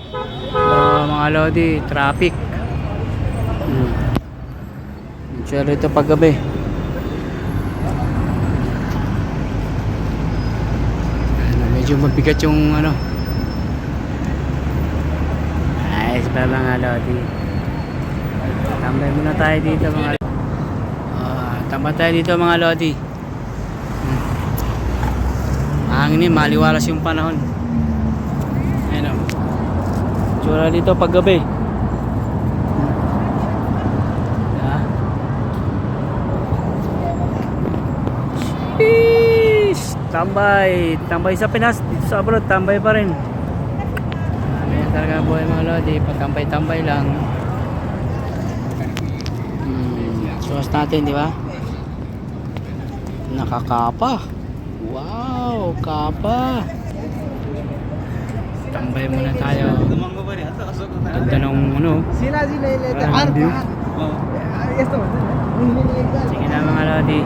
Mga lodi, traffic. Masyado ito paggabi. Medyo mabigat yung ano. Ayos pa mga lodi. Tambay muna tayo dito mga lodi. Tambay tayo dito mga lodi. Hangin, maliwalas yung panahon. Ayun o. Tsura dito paggabi. Tambay sa Pinas, dito sa abroad tambay pa rin. Yan talaga buhay mga lodi, pagtambay-tambay lang. Suwas natin, di ba? Nakakapa. Wow, kapa. Tambay muna tayo. Ganda ng ano. Sige na mga lodi.